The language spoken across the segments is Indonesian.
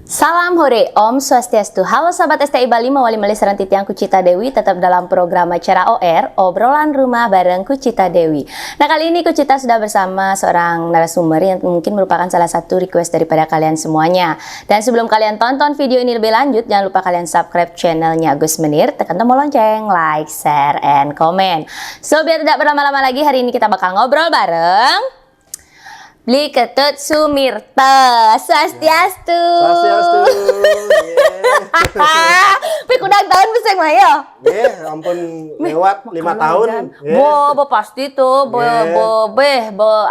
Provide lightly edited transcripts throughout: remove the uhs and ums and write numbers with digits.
Salam hore, Om Swastiastu. Halo sahabat STI Bali, mawali mali seranti tiang Kucita Dewi, tetap dalam program acara OR, obrolan rumah bareng Kucita Dewi. Nah, kali ini Kucita sudah bersama seorang narasumber yang mungkin merupakan salah satu request daripada kalian semuanya. Dan sebelum kalian tonton video ini lebih lanjut, jangan lupa kalian subscribe channelnya Gus Menir, tekan tombol lonceng, like, share, and comment. So, biar tidak berlama-lama lagi, hari ini kita bakal ngobrol bareng Bli Ketut Sumirta. Swastiastu. Swastiastu. Tapi kudang tahun bisa ya? Ampun lewat 5 tahun. Bo pasti tuh,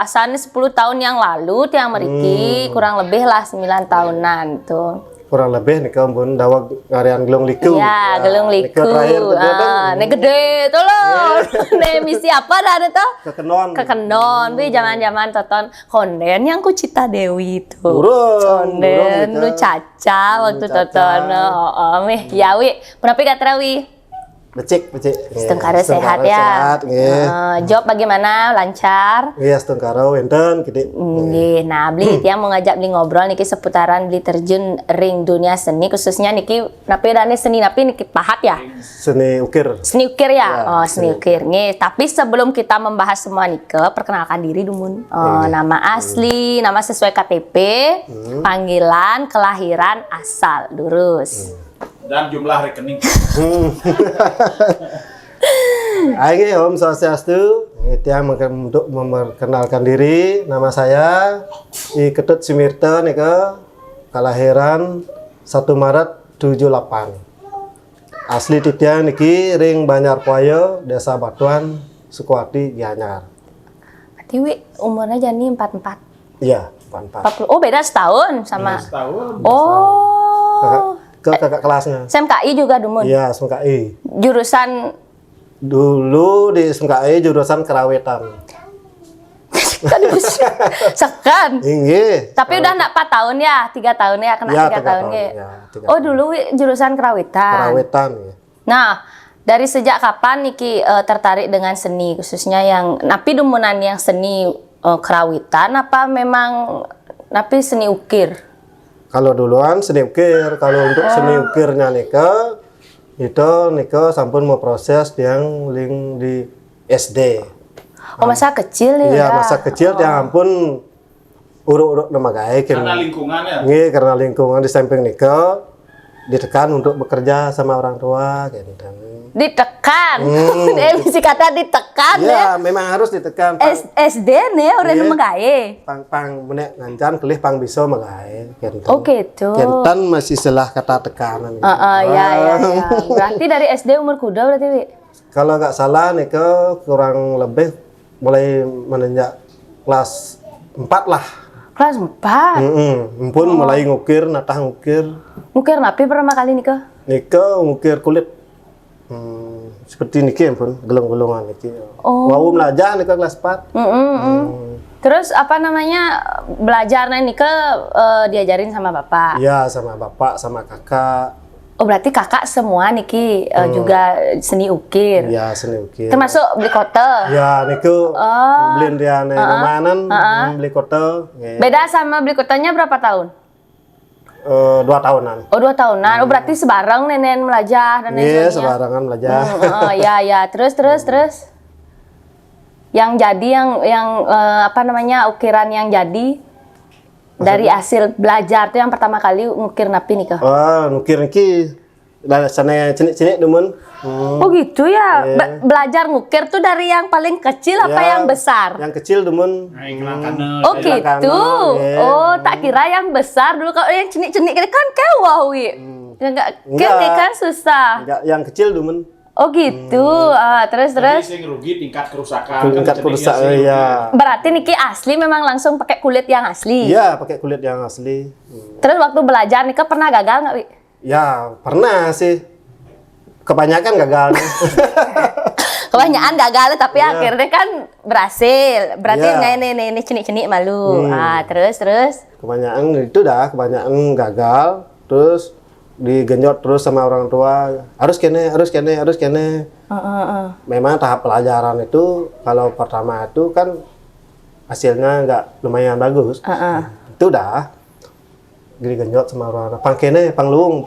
asalnya 10 tahun yang lalu tiang meriki, kurang lebih lah 9 tahunan tuh. Kurang lebih nih ampun dawag ngarian gelung liku. Ya, gelung liku. Ini gede tuh loh. Nih misi apa dah tuh? Kekenon. Bi zaman-zaman tonton konden yang Kucita Dewi itu. Konden lu caca waktu tonton. Ya wi, berapa kata wi? Becik. Setengkara sehat ya. Job bagaimana? Lancar? Iya, setengkara wenten gitu. Nah, Bli tiang mau ngajak Bli ngobrol niki seputaran Bli terjun ring dunia seni, khususnya niki napi dane seni napi niki pahat ya? Seni ukir. Seni ukir ya? Seni ukir. Nih, tapi sebelum kita membahas semua nike, perkenalkan diri Dumun. Nama asli, nama sesuai KTP, panggilan, kelahiran, asal, lurus. Dan jumlah rekening. Ayo Om Swastiastu. Tiang untuk memperkenalkan diri, nama saya I Ketut Sumirta nika, kelahiran 1 Maret 78. Asli tiang niki ring Banyar Poyo, Desa Batuan, Sukuati, Gianyar. Berarti wi umurnya jadi 44. Iya, 44. Oh, beda setahun sama. Setahun. Oh. Kakak kelasnya. SMKI juga Dumun? Iya, SMKI. Jurusan Dulu di SMKI jurusan kerawitan. kan sekan. Iya. Tapi udah enggak 4 tahun ya, 3 tahun ya, kena 3 tahun ya. Oh, dulu jurusan kerawitan. Kerawitan ya. Nah, dari sejak kapan Niki tertarik dengan seni, khususnya yang napi dumunan yang seni kerawitan apa memang napi seni ukir? Kalau duluan seni ukir, kalau untuk seni ukirnya nika itu nika sampun mau proses yang link di SD. Oh, masa kecil ya? Iya, masa kecil yang ampun uruk-uruk nama gaek. Karena lingkungan ya? Iya, karena lingkungan di samping nika ditekan untuk bekerja sama orang tua kayak gitu. Ditekan. Misi kata ditekan ya. Iya, memang harus ditekan. SD nih orang nama gae. Pang menek ngancan kelih pang bisa magae gitu. Oh gitu. Kentan masih selah kata tekanan. Ya. Berarti dari SD umur kuda berarti Wi? Kalau nggak salah nih kurang lebih mulai menenjak kelas 4 lah. Kelas 4. Mumpun mulai ngukir, natah ngukir. Ngukir napi pertama kali nika? Nika ngukir kulit. Seperti niki pun gelung-gelungan niki. Wau belajar nika kelas 4. Terus apa namanya belajarnya nika diajarin sama bapak? Iya, sama bapak, sama kakak. Oh, berarti kakak semua niki juga seni ukir. Iya, seni ukir. Termasuk beli kote. Ya, niku beliin dia mainan, beli kote. Beda sama beli kotenya berapa tahun? 2 tahunan. Oh, 2 tahunan. Oh, berarti sebarang nenek belajar dan Iya, sebarangan belajar. Ya. Terus. Yang jadi yang apa namanya ukiran yang jadi dari hasil belajar tuh yang pertama kali ngukir napi nih kah? Ngukir niki dari sana cilik-cilik demun. Oh gitu ya. Belajar ngukir tuh dari yang paling kecil apa yang besar? Yang kecil demun. Oh gitu. Oh, tak kira yang besar dulu. Kalau yang cilik-cilik kan kewah wi. Enggak kan susah. Enggak, yang kecil demun. Oh gitu. Terus. Jadi rugi tingkat kerusakan. Tingkat kerusakan ya. Berarti niki asli memang langsung pakai kulit yang asli. Iya, pakai kulit yang asli. Terus waktu belajar nika pernah gagal nggak wi? Ya, pernah sih. Kebanyakan gagal. Kebanyakan gagal tapi akhirnya kan berhasil. Berarti ini cenik-cenik malu. Terus. Kebanyakan kebanyakan gagal. Terus digenjot terus sama orang tua. Harus kene. Memang tahap pelajaran itu kalau pertama itu kan hasilnya nggak lumayan bagus. Itu digenjot sama orang pangkene panglung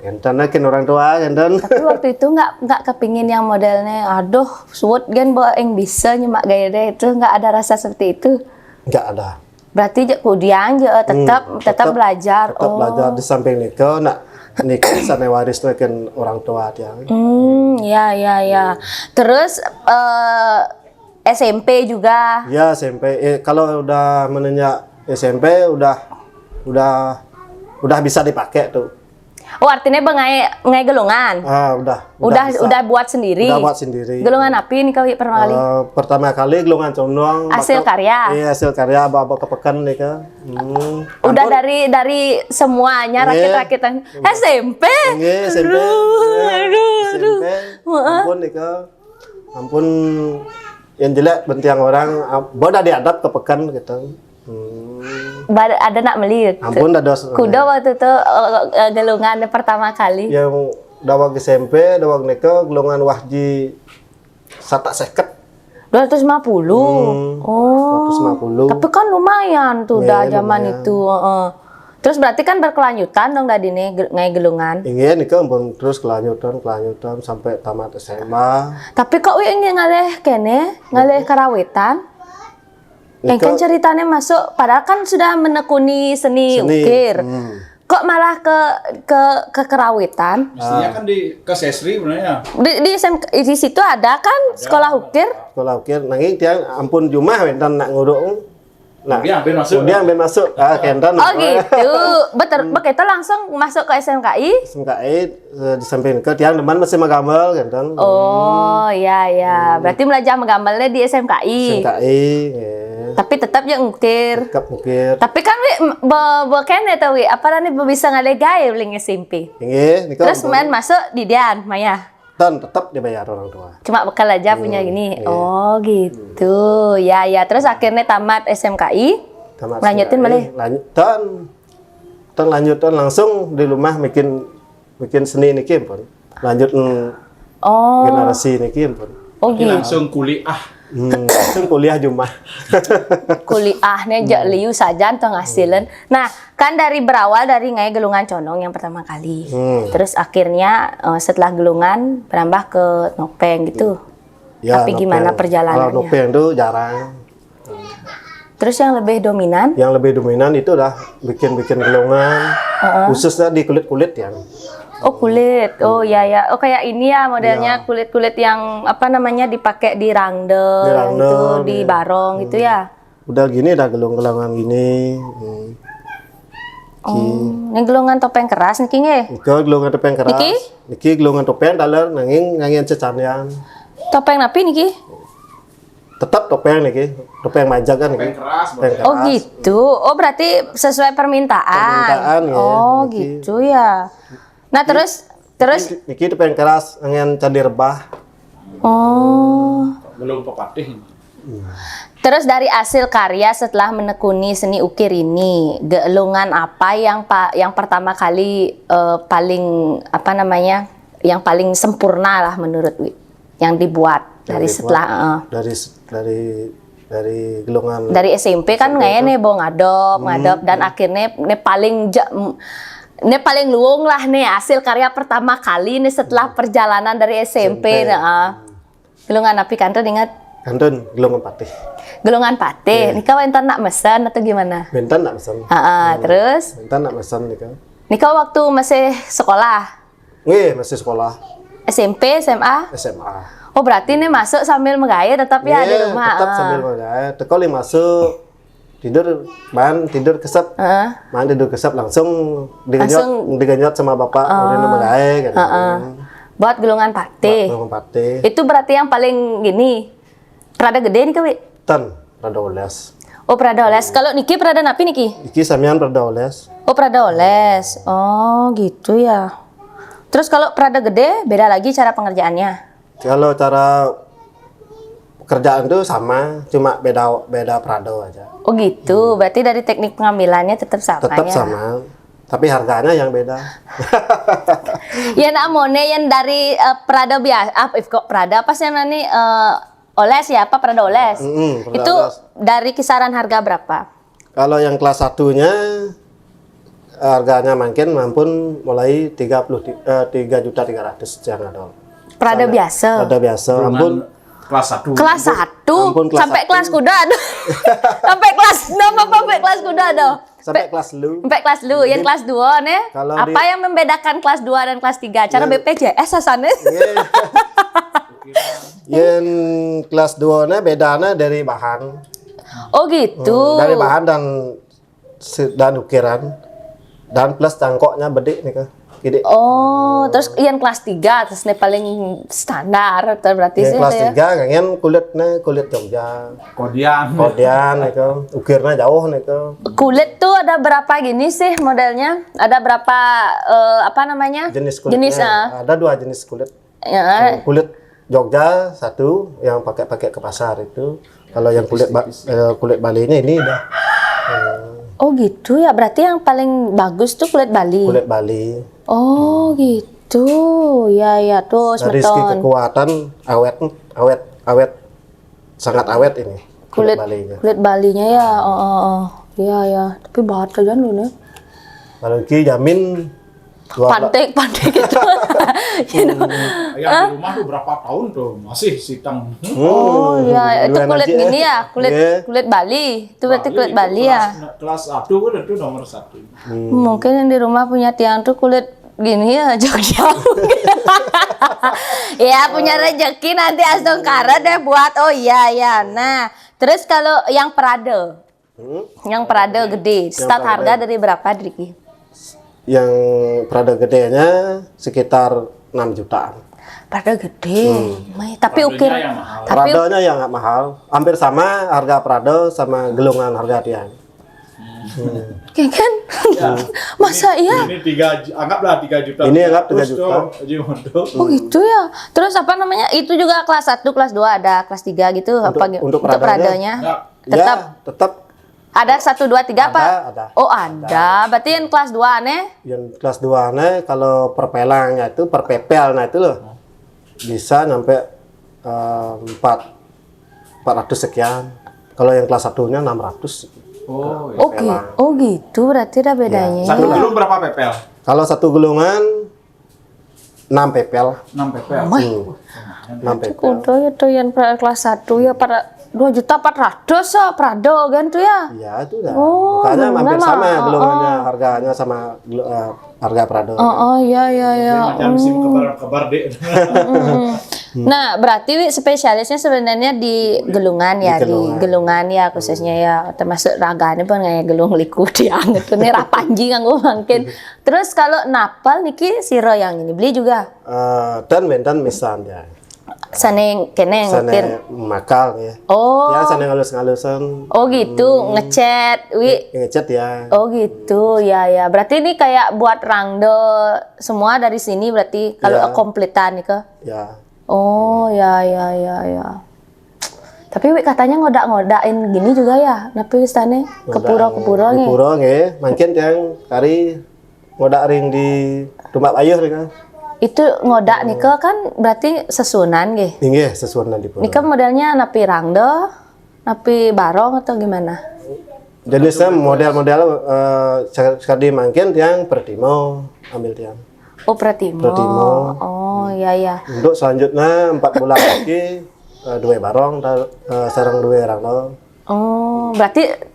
enten kin orang tua enten. Tapi waktu itu nggak kepingin yang modelnya, aduh, suwut gen bawa yang bisa nyemak gaya deh, itu nggak ada rasa seperti itu. Nggak ada. Berarti kemudian tetap belajar. Tetap belajar di samping nikah nak nikah sana waris kan orang tua dia. Ya. Terus SMP juga. Ya SMP. Kalau udah menenyak SMP udah bisa dipakai tuh. Oh, artinya ngai gelungan. Udah buat sendiri. Udah buat sendiri. Gelungan api nih kau pertama kali? Pertama kali gelungan condong. Hasil karya. Iya, hasil karya bawa kepekan nih kan. Udah dari semuanya rakit-rakitan SMP. Iya, SMP. SMP. Ampun nih kan. Ampun yang jelek bentiang orang. Bodoh diadap kepekan gitu. Ada nak melihat. Ampun dah dos. Kuda waktu itu gelungan pertama kali. Yang dawag SMP, dawag neka gelungan wahji satak seket. 250. 250. Tapi kan lumayan tuh Iya, dah zaman lumayan. itu. Terus berarti kan berkelanjutan dong tadi nih ngai gelungan. Ingin nika ampun terus kelanjutan sampai tamat SMA. Tapi kok ingin ngalih karawitan? Yang kan ceritanya masuk, padahal kan sudah menekuni seni ukir. Kok malah ke kerawitan? Mestinya kan ke Sesri sebenarnya. Di SMK, di situ ada kan sekolah ukir? Sekolah ukir nanging dia ampun jumah wentan nak ngurung. Nah, Dia ambil masuk. Dia ambil masuk. Kentan. Oh gitu. Betul. Begitu langsung masuk ke SMKI? SMKI di samping ke tiang teman masih magambal kentan. Oh iya. Berarti belajar menggambarnya di SMKI. SMKI. Ya. Tapi tetap yang ukir. Tetap ukir. Tapi kan kene tau apa nih bisa ngalegai uling SMP. Ingin nika. Terus main masuk di Dian Maya. Dan tetap dibayar orang tua. Cuma bekal aja punya gini. Iya. Oh gitu. Ya. Terus akhirnya tamat SMKI. Tamat Lanjutin SMKI, boleh? Lanjutan langsung di rumah bikin seni niki pun. Lanjut Oh. generasi niki pun. Oh Jadi gitu. langsung kuliah. Langsung kuliah Jumah. Kuliahnya liu saja untuk ngasilan. Nah, kan berawal dari ngai gelungan condong yang pertama kali. Terus akhirnya setelah gelungan berambah ke nopeng gitu. Tapi gimana perjalanannya? Kalau nopeng itu jarang. Terus yang lebih dominan? Yang lebih dominan itu udah bikin gelungan, khususnya di kulit yang. Oh kulit, oh ya. Oh kayak ini ya modelnya kulit-kulit yang apa namanya dipakai di rangdel, itu di barong gitu ya. Udah gini, udah gelungan gini. Oh, ini gelungan topeng keras nih nge? Ika gelungan topeng keras. Niki? Gelungan topeng dalar nanging cecanian. Topeng napi niki? Tetap topeng niki, topeng majak kan niki. Topeng keras, Topeng keras. Oh gitu. Oh berarti sesuai permintaan. Permintaan, ya, Oh niki. gitu ya. Nah terus Niki topeng keras nanging candi rebah. oh. Belum pepatih. Terus dari hasil karya setelah menekuni seni ukir ini, gelungan apa yang pertama kali paling apa namanya, yang paling sempurna lah menurut Wi, yang dibuat dari setelah dari gelungan dari SMP kan ngayaknya bawa ngadop dan akhirnya ini paling luung lah nih hasil karya pertama kali nih setelah perjalanan dari SMP. Nah, gelungan api kantor ingat? kantun gelungan patih. Gelungan pate. Nih kau entar nak mesen atau gimana? Bentan nak mesen. Terus? Bentan nak mesen nih kan. Nih kau waktu masih sekolah? Masih sekolah SMP, SMA? SMA. Oh berarti nih masuk sambil menggaya tetap ya di rumah? Tetap sambil menggaya. Tekoli masuk tidur kesep. Tidur kesep langsung digenjot sama bapak udah menggaya kan. Buat gelungan pate. Gelungan pate. Itu berarti yang paling gini. Perada gede nih Wi? Tan, prada oles. Oh perada oles. Kalau Niki perada napi Niki? Iki samian prada oles. Oh perada oles. Oh gitu ya. Terus kalau perada gede beda lagi cara pengerjaannya? Kalau cara kerjaan tuh sama, cuma beda prado aja. Oh gitu. Berarti dari teknik pengambilannya tetap sama Tetap ya? sama, tapi harganya yang beda. Ya nak mone yang dari perada biasa, kok perada apa sih namanya oles ya? Apa perada oles? Perada Itu oles. dari kisaran harga berapa? Kalau yang kelas satunya harganya makin mampun mulai 3.300.000 yang ada. Prada biasa. Prada biasa, ampun Kelas 1. Kelas 1 ampun, kelas sampai 1. kelas kuda ada. Sampai kelas sampai kelas kuda ada. sampai kelas lu. Sampai kelas lu, yang kelas 2 nih. Kalau Apa yang membedakan kelas 2 dan kelas 3? Cara BPJS asalnya. Yang kelas 2 nya bedanya dari bahan. Oh gitu. Dari bahan dan ukiran dan plus cangkoknya bedik nih kak. Gede. Oh, terus yang kelas 3 terus nih paling standar berarti Yang sih kelas itu ya. 3 kangen kulit Jogja. Kodian. Kemudian itu ukirnya jauh nih kak. Kulit tuh ada berapa gini sih modelnya? Ada berapa apa namanya? Jenis kulitnya. Jenis Ada 2 jenis kulit. ya. Kulit Jogja satu yang pakai ke pasar itu. Kalau yang kulit Balinya ini udah Oh gitu ya, berarti yang paling bagus tuh kulit Bali. kulit Bali. Oh gitu, ya ya tuh Dari segi semeton. kekuatan awet sangat awet ini kulit Balinya. Kulit Balinya ya, ya ya. Tapi bahat aja lu nih. Apalagi jamin 12 Pantek gitu. You know. Yang di rumah tuh berapa tahun tuh masih sitang. Oh ya, itu duluan kulit aja. gini ya, kulit Iya. kulit Bali. Itu berarti kulit itu Bali ya. Kelas 1 kan itu nomor 1. Mungkin yang di rumah punya tiang tuh kulit gini ya, Jogja. Ya punya rezeki nanti Asdong Kara deh buat. Oh iya ya. Nah, terus kalau yang Prada, yang Prada gede, start Prada. harga dari berapa, Driki? yang Prada gedenya sekitar 6 jutaan. Prada gede, tapi Pradanya ukir, yang mahal. tapi Pradanya yang nggak mahal, hampir sama harga Prada sama gelungan harga Tian. kan? Masa iya? Ini 3 anggaplah 3 juta. Ini anggap 3 Terus juta. tuh, Haji Mondo. Oh gitu ya. Terus apa namanya? Itu juga kelas 1, kelas 2 ada, kelas 3 gitu apa gitu? Untuk Pradanya? Ya, Tetap Ya, tetap ada 1 2 3 apa? ada. Oh, ada. Berarti yang kelas 2 aneh? Yang kelas 2 nya kalau per pelangnya itu per pepelnya itu loh bisa nyampe 400 sekian. Kalau yang kelas 1-nya 600. Oh, ya. Oh gitu, berarti ada bedanya. Satu gulung berapa pepel? Kalau satu gulungan 6 pepel. 6 pepel. 6 pepel. Udah ya tuh yang kelas 1 ya pada 2.400.000 ya Prado kan tuh ya. Ya itu udah. Oh, Makanya hampir benar, sama Mak. gulungannya harganya sama harga Prado. Oh iya iya iya. Macam sim kebar dek. Nah, berarti Wi, spesialisnya sebenarnya di gelungan ya, Di di gelungan. gelungan ya khususnya ya, termasuk raganya pun kayak gelung liku dianget tuh nih rapanji nganggo mungkin. Terus kalau napal niki siro yang ini beli juga. Dan bentan misalnya. Sane kene ngukir. Sana makal ya. Oh. Ya sana ngalus-ngalusan. Oh gitu, ngecat, Wi. Ngecat ya. Oh gitu, ya ya. Berarti ini kayak buat rangde semua dari sini berarti kalau Ya. kompletan nih ke. Ya. Oh ya ya ya ya. Tapi Wi katanya ngodak-ngodakin gini juga ya, napi istane ke pura-pura Di nih. pura nggih, mungkin yang kari ngodak ring di Tumpak Ayuh nih kan. Itu ngodak nih ke kan berarti sesunan nggih. Nggih sesuatu di pura. Nih kan modelnya napi rangde, napi barong atau gimana? Jenisnya model-model sekali mungkin yang pertimo ambil tiang. Oh Pratimo. Pratimo. Oh ya ya. Untuk selanjutnya 4 bulan lagi 2 barong sarang 2 rangno. Oh berarti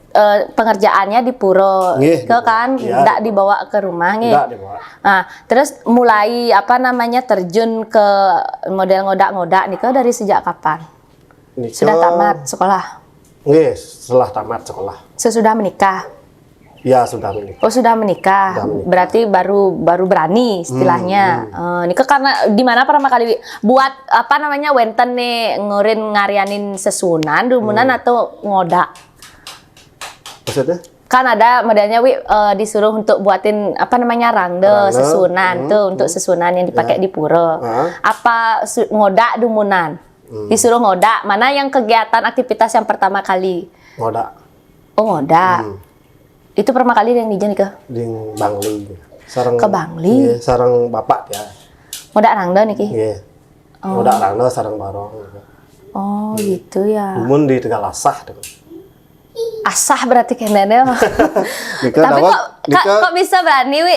pengerjaannya di pura, Nggih, ke kan, iya. nggak dibawa ke rumah nih. Enggak dibawa. Nah, terus mulai apa namanya terjun ke model ngodak-ngodak nih ke dari sejak kapan? Nikah, Sudah tamat sekolah? Nggih, setelah tamat sekolah. Sesudah menikah? Ya sudah menikah. Oh sudah menikah, Sudah menikah. berarti baru berani istilahnya. Nikah karena di mana pertama kali buat apa namanya wenten nih ngarianin sesunan, dumunan atau ngodak? Maksudnya? Kan ada modelnya disuruh untuk buatin apa namanya rangde Rangde, sesunan tuh untuk sesunan yang dipakai di pura. Apa ngodak dumunan? Disuruh ngodak. Mana yang kegiatan aktivitas yang pertama kali? Ngodak Oh ngodak. Itu pertama kali yang dijen ke di Bangli. Sarang Ke Bangli? Nggih, sarang bapak ya. ngodak rangde nih ki. Nggih. Ngodak rangno sarang barong. Oh gitu ya. Umun di Tegalasah tuh. asah berarti kayaknya. Nika Tapi dawat, kok bisa berani wi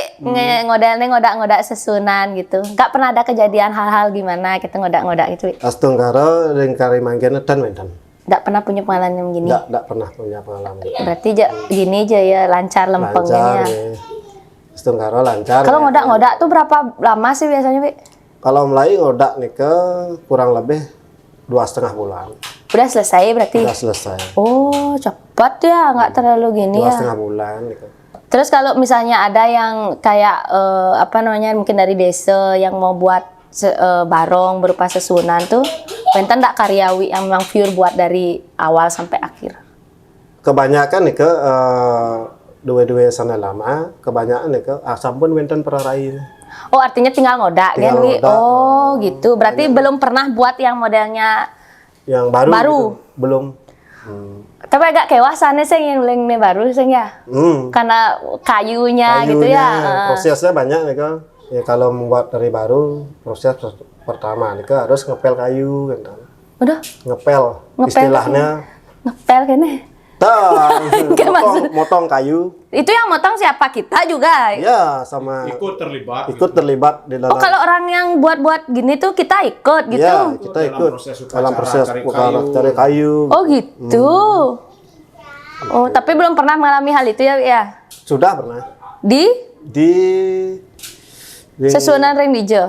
ngodak-ngodak sesunan gitu. Nggak pernah ada kejadian hal-hal gimana kita ngodak-ngodak gitu wi. Astunggara lingkari mangkene dan mentan. Nggak pernah punya pengalaman gini. Nggak pernah punya pengalaman. Berarti gini aja ya lancar lempengnya Lancar ya. ya. Astunggara lancar. Kalau ya. ngodak-ngodak tuh berapa lama sih biasanya wi? Kalau mulai ngodak nika kurang lebih 2,5 bulan. Udah selesai berarti. Sudah selesai. Oh cepat ya, nggak terlalu gini ya. 2,5 bulan. Nika. Terus kalau misalnya ada yang kayak apa namanya mungkin dari desa yang mau buat barong berupa sesunan tuh, benten nggak karyawi yang memang pure buat dari awal sampai akhir. Kebanyakan nih ke dua-dua sana lama, kebanyakan nih ke sampun wenten perarai. Oh artinya tinggal ngodak Tinggal kan wi? ngodak. Oh gitu. Berarti belum pernah buat yang modelnya. Yang baru. Baru? Gitu. Belum. Tapi agak kewasannya sih yang ini baru sih ya. Karena kayunya gitu ya. Prosesnya banyak nih ke. Ya kalau membuat dari baru, proses pertama nih ke harus ngepel kayu kan. Udah Ngepel. Istilahnya. ngepel kayaknya. Motong kayu. Itu yang motong siapa? Kita juga. Ya sama Ikut terlibat. ikut terlibat di dalam. Oh kalau orang yang buat-buat gini tuh kita ikut gitu. Ya, kita Dalam ikut proses upacara, dalam proses cari upacara, kayu. cari kayu. Oh gitu. Oh tapi belum pernah mengalami hal itu ya? Ya. Sudah pernah Di di Sesunan Ring Dijo.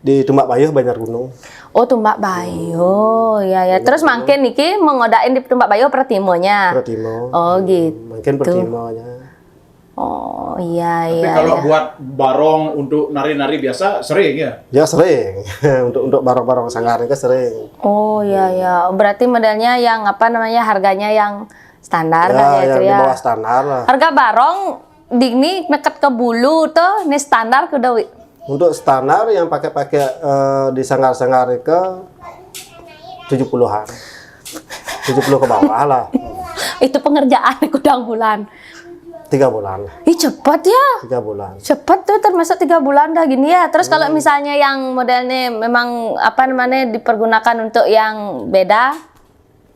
di Tumbak Bayuh Banjar Gunung. Oh Tumbak Bayo, ya ya. Terus makin niki mengodain di Tumbak Bayo pertimonya. Pertimo. Oh gitu. Mungkin pertimonya. Oh iya Tapi iya. kalau iya. buat barong untuk nari-nari biasa sering ya. Ya sering untuk barang-barang sanggar itu sering. Oh iya ya. Berarti modelnya yang apa namanya harganya yang standar kan ya yang itu di ya. bawah standar lah. Harga barong di ini meket ke bulu tuh ini standar ke Dewi. Untuk standar yang pakai di sanggar-sanggar itu 70-an. 70 ke bawah lah. Itu pengerjaan kudang bulan. 3 bulan. Ih cepat ya. 3 bulan. Cepat tuh termasuk 3 bulan dah gini ya. Terus kalau misalnya yang modelnya memang apa namanya dipergunakan untuk yang beda,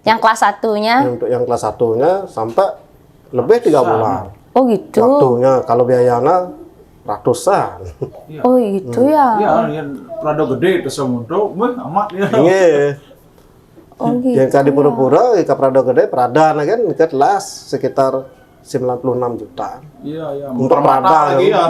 yang kelas satunya. Untuk yang kelas 1-nya sampai lebih 3 bulan. Oh gitu. Waktunya kalau biayanya ratusan. Oh gitu ya. Iya, yang rada gede itu semudo, amat ya. Ini Oh gitu. yang kali pura-pura, ke Prado gede, Prada nah kan ke kelas sekitar 96 juta. Iya, iya. Untuk Permata Prada lagi ya.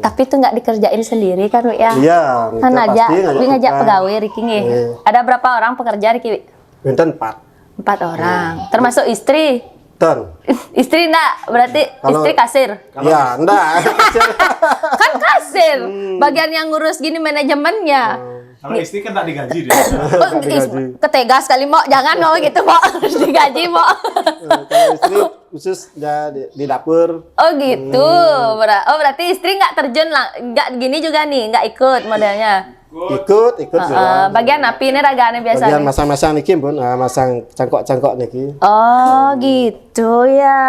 Tapi itu nggak dikerjain sendiri kan Wi ya? Iya, Kan Nika aja, pasti Wi ngajak tukang. pegawai Riki nih. Iya. Ada berapa orang pekerja Riki? Wi? Benten 4 4 orang, termasuk istri. ton. Istri enggak, berarti Kalau- istri kasir. Ya, enggak. Kan kasir, bagian yang ngurus gini manajemennya. Kalau istri kan tak digaji dia. Oh, digaji. ketegas kali Mo, jangan ngomong gitu Mo, harus digaji Mo. Kalau istri khusus ya di dapur. Oh gitu, berarti istri nggak terjun lah, nggak gini juga nih, nggak ikut modelnya. Ikut juga. Bagian api ini ragane Bagian biasanya. masang-masang niki pun, masang cangkok-cangkok niki. Oh gitu ya.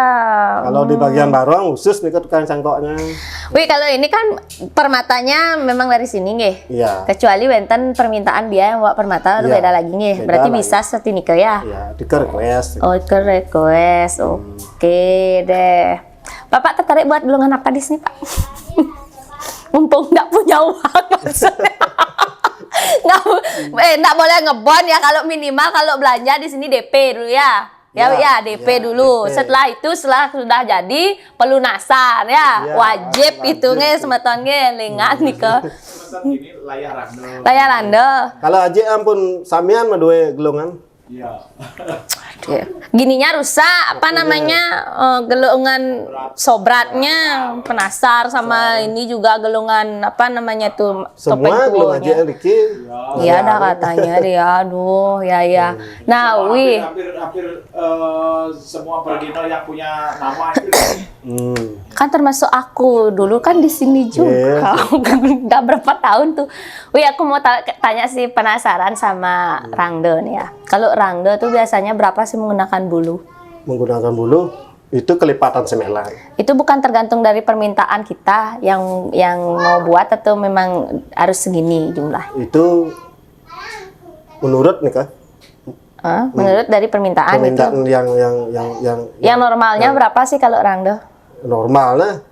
Kalau di bagian barong khusus nih tukang cangkoknya. Wih kalau ini kan permatanya memang dari sini nggih. Iya. Kecuali wenten permintaan dia yang bawa permata Iya, beda lagi nggih. beda Berarti lagi. bisa seperti nikel ya. Iya, di request. Oh ke request. Oke deh. Bapak tertarik buat golongan apa di sini Pak? Mumpung nggak punya uang maksudnya. Nggak boleh ngebon ya, kalau minimal kalau belanja di sini DP dulu ya. Ya, DP dulu. DP. Setelah sudah jadi pelunasan ya. Ya, wajib wajib itu nge itu. semeton nge lengan nih ke Pesan ini layaran. layar Anda. Kalau aja ampun samian mah dua gelongan. Iya. Gininya rusak, apa namanya gelongan sobratnya penasar sama ini juga gelongan apa namanya tuh Semua gelong aja Riki. Iya dah katanya dia, aduh ya. Nah, Wi, Hampir semua pergino yang punya nama itu. kan termasuk aku dulu kan di sini juga, udah berapa tahun tuh. Wi, aku mau tanya sih penasaran sama Rangde nih ya. Kalau Rangde tuh biasanya berapa sih menggunakan bulu? Menggunakan bulu itu kelipatan semelan. Itu bukan tergantung dari permintaan kita yang mau buat atau memang harus segini jumlah. Itu menurut nih kak Menurut dari permintaan Permintaan itu. yang Normalnya berapa sih kalau Rangdo? normalnya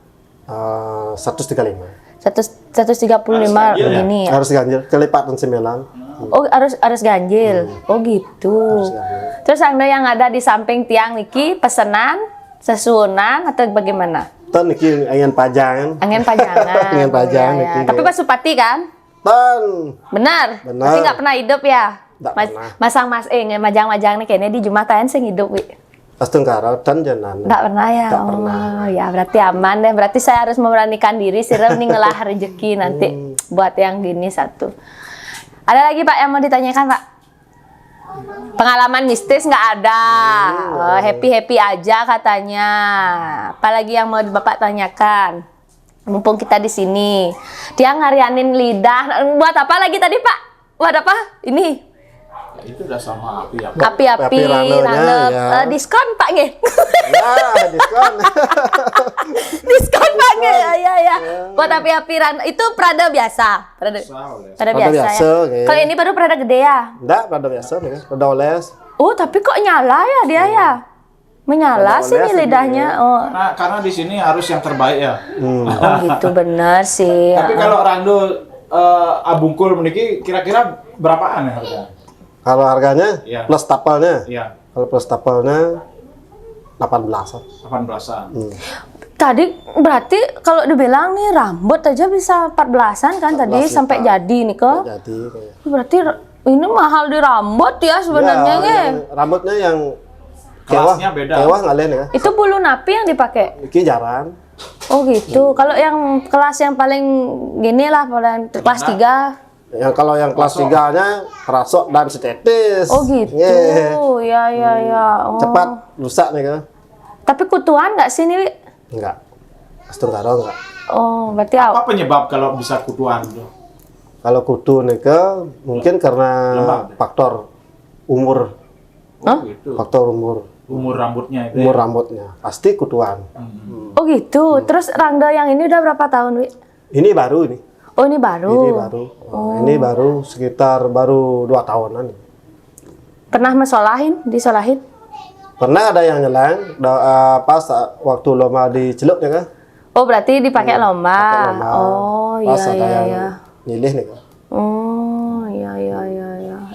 135. 135 begini ya. Harus ganjil kelipatan 9. Oh, harus ganjil. Oh, gitu. ganjil. Terus Rangdo yang ada di samping tiang niki pesenan, sesunan atau bagaimana? Ton niki angin pajangan. Angin pajangan. Angin pajangan Oh, iya, niki. iya. Tapi Pak Supati kan? Ton. Benar. Benar. Tapi nggak pernah hidup ya? Nggak pernah. Majang-majang nih kayaknya di Jumatan sing hidup, Wi. Pas tungkara ton janan. Nggak pernah ya? Nggak pernah. Oh, ya berarti aman deh. Berarti saya harus memberanikan diri sih nih ngelah rezeki nanti buat yang gini satu. Ada lagi Pak yang mau ditanyakan Pak? Pengalaman mistis nggak ada, happy aja katanya. Apalagi yang mau Bapak tanyakan? Mumpung kita di sini, dia ngarianin lidah. Buat apa lagi tadi Pak? Buat apa? Ini Itu udah sama api ya. api-api, ranonya, nanep. ya. Diskon Pak nggih. Ya, diskon. Diskon Pak nggih. Ya. Buat api-api itu Prada biasa. Prada Prada biasa biasa, ya. oke. Kalau ini baru Prada gede ya. Enggak, pada biasa nih kan. Pada oles. Oh, tapi kok nyala ya dia ya? Menyala Prada sih oles nih lidahnya. Oh. Karena di sini harus yang terbaik ya. Oh gitu bener sih. Tapi kalau Rando abungkul meniki kira-kira berapaan ya harga? Kalau harganya Iya. plus tapelnya. Iya, Kalau plus tapelnya 18-an. 18-an. Tadi berarti kalau dibilang nih rambut aja bisa 14-an kan tadi 14 sampai juta. jadi nih kok. Jadi kayak. Berarti ini mahal di rambut ya sebenarnya Ya, ya. rambutnya yang Kelasnya beda. Kewah ngalen ya. Itu bulu napi yang dipakai. Iki jarang. Oh gitu. Kalau yang kelas yang paling gini lah, paling kelas 3. Yang kalau yang kelas 3-nya rasok dan setetes. Oh gitu. Yeah. Ya. Oh. Cepat rusak nih kan. Tapi kutuan nggak sih nih? Wi? Enggak. Astunggaro enggak. Oh, berarti Apa penyebab kalau bisa kutuan tuh? Kalau kutu nih mungkin karena Lembab. faktor umur. Oh, gitu. Faktor umur. Umur rambutnya itu. Umur ya? rambutnya. Pasti kutuan. Oh gitu. Terus Rangga yang ini udah berapa tahun, Wi? Ini baru ini. Oh, ini baru. Ini baru. Ini baru sekitar 2 tahunan. Pernah disolahin? Pernah ada yang nyelang pas waktu lomba di Celuk ya kan? Oh, berarti dipakai lomba. Pakai lomba. Oh, Pas iya ada yang iya. nyilih nih kan. Oh, iya.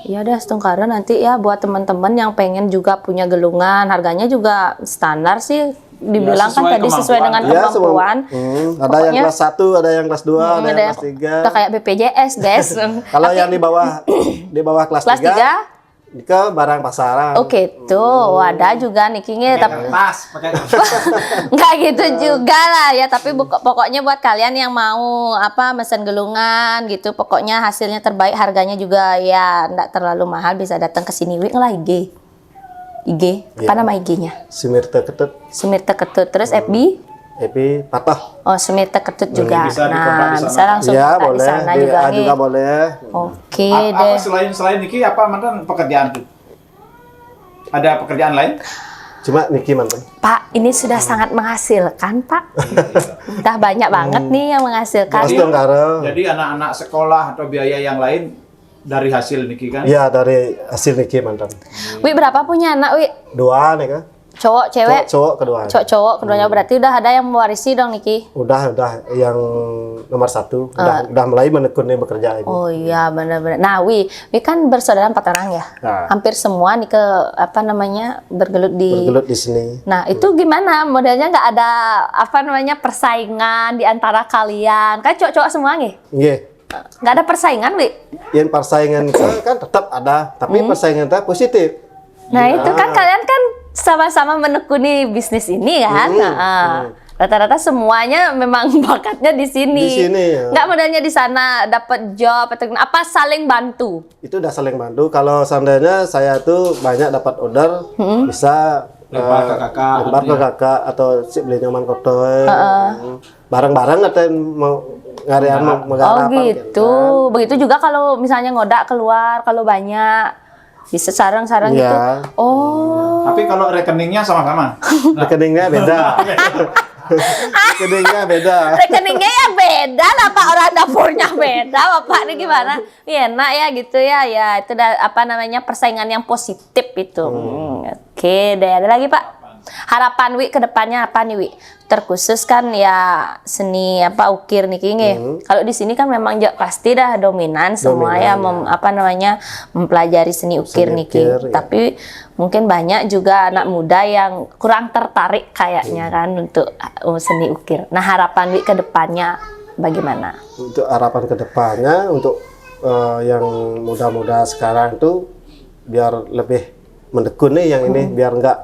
Ya dah, Stungkara nanti ya buat teman-teman yang pengen juga punya gelungan, harganya juga standar sih. Dibilang kan sesuai tadi sesuai dengan kemampuan. Iya, kemampuan. ada yang Pokoknya- kelas 1, ada yang kelas 2, ada yang kelas 3. Udah kayak BPJS, guys. Kalau yang di bawah kelas Kelas 3 3? ke barang pasaran. Oke tuh, ada juga nikinya tapi pakai kertas. nggak gitu juga lah ya, tapi pokoknya buat kalian yang mau mesen gelungan gitu, pokoknya hasilnya terbaik, harganya juga ya nggak terlalu mahal, bisa datang ke sini Wik lah IG apa nama IG-nya? Sumirte Ketut, Sumirte Ketut, terus FB Epi Patah. oh Sumirte Ketut juga. bisa dikontak Nah, di sana. bisa langsung Ya, kontak di boleh. sana juga nih. Juga boleh. Oke Apa deh. selain Niki apa mantan pekerjaan tuh? Ada pekerjaan lain? Cuma Niki mantan. Pak, ini sudah sangat menghasilkan, Pak. Udah banyak banget nih yang menghasilkan. Mas Tunggara. Jadi anak-anak sekolah atau biaya yang lain dari hasil Niki kan? Iya, dari hasil Niki mantan. Wi, berapa punya anak, Wi? 2 nih kan. Cowok, cewek? Cowok kedua. Cowok, keduanya berarti udah ada yang mewarisi dong, Niki? Udah yang nomor 1 udah mulai menekuni bekerja ini. Oh iya, benar-benar. Nah, Wi kan bersaudara 4 orang ya? Nah. Hampir semua nih bergelut di... Bergelut di sini. Nah, itu gimana? Modelnya nggak ada persaingan di antara kalian? Kan cowok-cowok semua nih? Iya. Nggak ada persaingan, Wi? Yang persaingan itu kan tetap ada, tapi persaingan itu positif. Nah, itu kan kalian kan sama-sama menekuni bisnis ini kan. Nah, rata-rata semuanya memang bakatnya di sini. Di sini, ya. Nggak modalnya di sana dapat job atau apa, saling bantu. Itu udah saling bantu. Kalau seandainya saya tuh banyak dapat order, bisa Lempar ke kakak. lempar ke kakak atau si beli nyaman kotoy. Bareng-bareng atau mau ngarian mau Oh menggarap gitu. Begitu juga kalau misalnya ngodak keluar, kalau banyak bisa sarang-sarang gitu. Iya. Oh. Tapi kalau rekeningnya sama-sama. Rekeningnya beda. Rekeningnya beda. Rekeningnya ya beda lah Pak, orang dapurnya beda. Bapak ini gimana? Ya, enak ya gitu ya. Ya itu apa namanya persaingan yang positif itu. Oke deh, ada lagi Pak? Harapan Wi ke depannya apa nih Wi? Terkhusus kan ya seni apa ukir nih King. Kalau di sini kan memang pasti dah dominan semua ya, apa namanya mempelajari seni ukir nih King. ukir, ya. Tapi mungkin banyak juga anak muda yang kurang tertarik kayaknya kan untuk seni ukir. Nah harapan Wi ke depannya bagaimana? Untuk harapan kedepannya untuk yang muda-muda sekarang tuh biar lebih mendekun nih yang ini biar nggak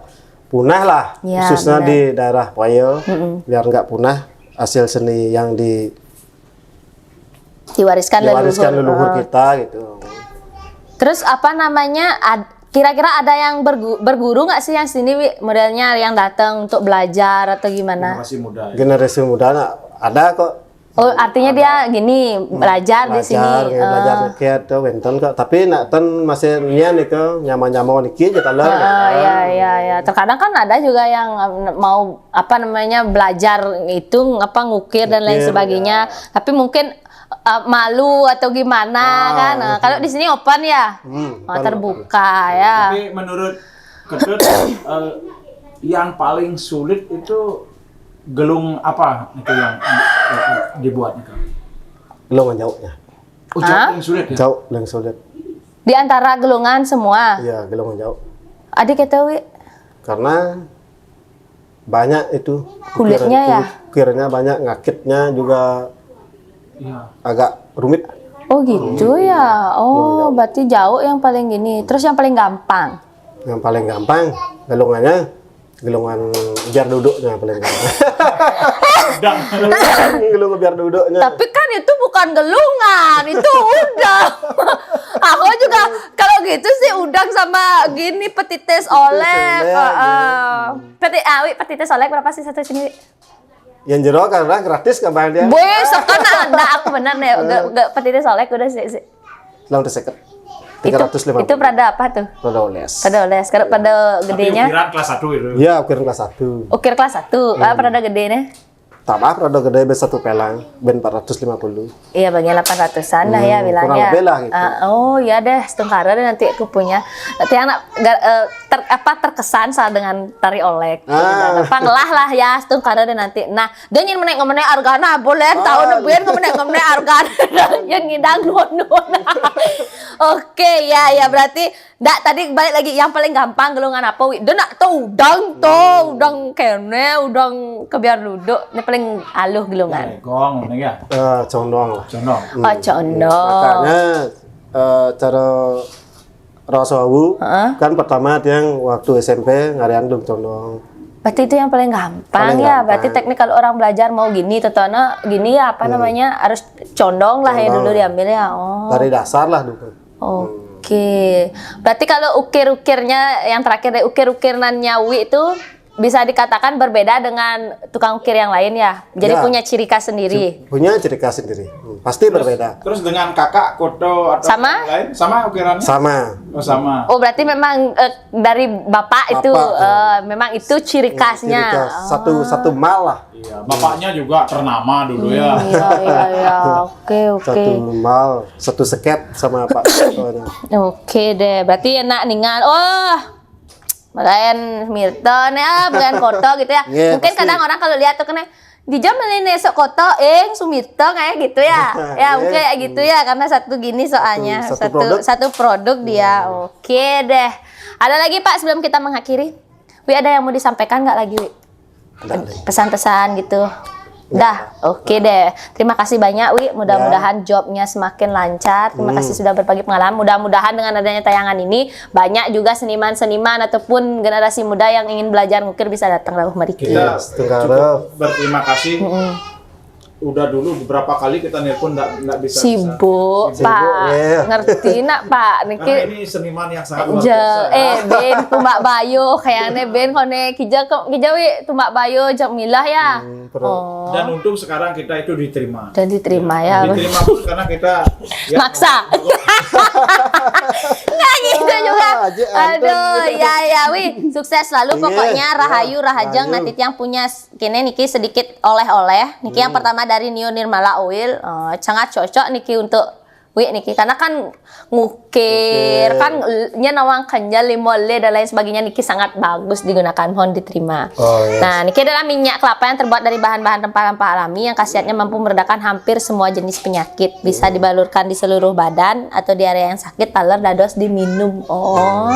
punah lah, Ya, khususnya benar. di daerah Wayo, biar nggak punah hasil seni yang Diwariskan diwariskan leluhur leluhur. kita gitu. Terus apa namanya? Kira-kira ada yang berguru nggak sih yang sini Wi? Modelnya yang datang untuk belajar atau gimana? Masih muda. Ya. Generasi muda ada kok. Oh, artinya dia gini belajar di sini. Belajar niki tuh wenten kok. Tapi nak ten masih nian niki nyama-nyama niki kita lah. Ya. Terkadang kan ada juga yang mau apa namanya belajar itu apa ngukir dan lain Ngukir, sebagainya. Tapi mungkin malu atau gimana kan? Nah, kalau di sini open ya, terbuka ya. Tapi menurut Kedut yang paling sulit itu gelung apa itu yang dibuat itu? Gelungan jauhnya. Ucap yang sulit ya? Jauh yang sulit. Di antara gelungan semua. Iya, gelungan jauh. Adik kata Wi, Karena banyak itu Kulitnya ya? ukirnya banyak, ngakitnya juga Iya. agak rumit. oh gitu ya. Oh, berarti jauh yang paling gini. Terus yang paling gampang. Yang paling gampang gelungannya gelungan biar duduknya paling gampang. Gelungan biar duduknya. Tapi kan itu bukan gelungan, itu udang. Aku juga kalau gitu sih udang sama gini petites olek. Petites olek berapa sih satu sini? Yang jero karena gratis kabar dia. Boy, sekarang ada aku bener nih. Gak petites olek udah sih. Lang seket. Itu 350. pada apa tuh? Pada oles. Pada oles. Kalau pada Tapi gedenya? ukiran kelas 1 itu. Iya, ukiran kelas 1. Ukir kelas 1. Pada gedenya? Tambah pada gede satu pelang, ben 450. Iya bagian 800-an lah ya bilangnya. kurang lebih lah gitu. Oh ya deh, setengkara deh nanti aku punya. Nanti anak terkesan saat dengan tari olek. Panglah lah ya setengkara deh nanti. Nah, dia ingin ngomongnya argana boleh tahun depan ngomongnya argana yang ngidang non. Oke ya berarti tadi balik lagi yang paling gampang gelungan apa Wi? Dia nak tahu udang kene, udang kebiar duduk. Ini paling aluh gelungan. Gong, ini ya. Condong lah. Condong. Oh, condong. Makanya cara rasawu kan pertama dia yang waktu SMP ngarian belum condong. Berarti itu yang paling gampang Paling ya. gampang. Berarti teknik kalau orang belajar mau gini, tetona gini ya apa namanya harus condong lah ya Condong. dulu diambil ya. Oh. Dari dasar lah dulu. Oke. Berarti kalau ukir-ukirnya yang terakhir deh ukir-ukirannya Wi itu bisa dikatakan berbeda dengan tukang ukir yang lain ya. Jadi Ya. punya ciri khas sendiri. Punya ciri khas sendiri. Pasti berbeda. Terus dengan kakak, Koto atau Sama? yang lain? Sama ukirannya? Sama. Oh, sama. Oh berarti memang dari bapak itu memang itu ciri khasnya. Ciri khas. Satu mal lah. Iya, bapaknya juga ternama dulu ya. Iya. Oke. Satu mal, satu seket sama Pak. Oke deh, berarti enak ningan. Oh, Bagain Milton ya, bagain Koto gitu ya. Iya, Mungkin pasti. kadang orang kalau lihat tuh kena dijam melini sok Koto, Sumirto kayak gitu ya. Ya mungkin kayak gitu ya karena satu gini soalnya Satu produk dia. Oke deh. Ada lagi Pak sebelum kita mengakhiri? Wi ada yang mau disampaikan nggak lagi Wi? Pesan-pesan gitu. Dah, oke deh. Terima kasih banyak Wi. Mudah-mudahan jobnya semakin lancar. Terima kasih sudah berbagi pengalaman. Mudah-mudahan dengan adanya tayangan ini banyak juga seniman-seniman ataupun generasi muda yang ingin belajar ngukir bisa datang ke rumah Riki. Kita setengah cukup berterima kasih. Udah dulu beberapa kali kita nelpon nggak bisa. Sibuk, Sibuk, Pak. ya. Ngerti nak Pak? Karena Niki ini seniman yang sangat luar biasa. Ben tumbak bayo kayaknya Ben kone kija wi tumbak bayo jam milah ya. Oh. Dan untung sekarang kita itu diterima. Dan diterima ya. Diterima pun karena kita ya, Maksa. Nggak gitu juga. aja antum. Aduh, ya wih, sukses selalu Iya, pokoknya Rahayu ya, Rahajeng Rahayu. nanti yang punya kini niki sedikit oleh-oleh. Niki yang pertama dari Nio Nirmala Oil, sangat cocok niki untuk wih niki karena kan ngukir Oke. kan nya nawang kenjal limole dan lain sebagainya niki sangat bagus digunakan, mohon diterima. Oh, yes. Nah, niki adalah minyak kelapa yang terbuat dari bahan-bahan rempah-rempah alami yang khasiatnya mampu meredakan hampir semua jenis penyakit. Bisa dibalurkan di seluruh badan atau di area yang sakit, taler dados diminum. Oh,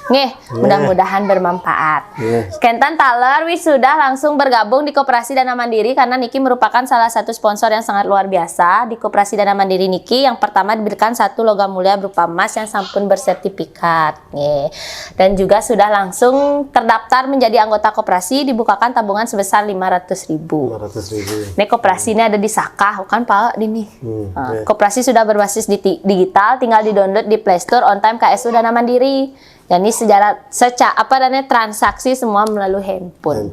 nih, mudah-mudahan bermanfaat. Yes. Kentan Taler wis sudah langsung bergabung di Koperasi Dana Mandiri karena Niki merupakan salah satu sponsor yang sangat luar biasa di Koperasi Dana Mandiri Niki. Yang pertama diberikan satu logam mulia berupa emas yang sampun bersertifikat. Nih. Dan juga sudah langsung terdaftar menjadi anggota koperasi, dibukakan tabungan sebesar 500.000. 500.000. Ini koperasi ini ada di Sakah, kan Pak Dini. Iya. Koperasi sudah berbasis digital, tinggal di-download di Play Store on time KSU Dana Mandiri. Jadi transaksi semua melalui handphone.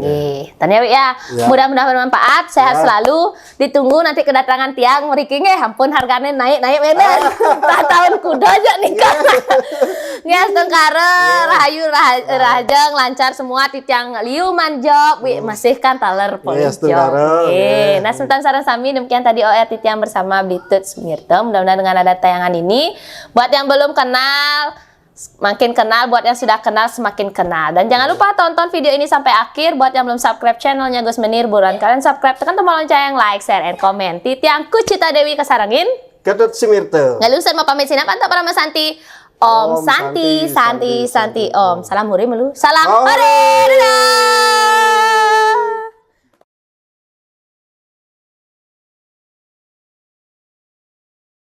Nih, tanya ya. Ya. Mudah-mudahan bermanfaat, sehat selalu. Ditunggu nanti kedatangan tiang mriki nggih, ampun harganya naik bener. Tah tahun kuda aja nikah. Nggih tengkare Rahayu Rahajeng lancar semua titiang liu manjok, masih kan taler Yes, polijok. tengkare. Nah, Sultan Sarang Sami demikian tadi OR titiang bersama Blitut Sumirto. Mudah-mudahan dengan ada tayangan ini buat yang belum kenal makin kenal, buat yang sudah kenal semakin kenal. Dan jangan lupa tonton video ini sampai akhir. Buat yang belum subscribe channelnya Gus Menir, buruan kalian subscribe, tekan tombol lonceng, like, share, and comment. Titiang Kucita Dewi Kesarangin. Ketut Simirte. Nggak lusan mau pamit sinap antap para Mas Santi. Om Om Santi, Santi, Santi, Santi. Om. Salam huri melu. Salam Oh. hore. Dadah.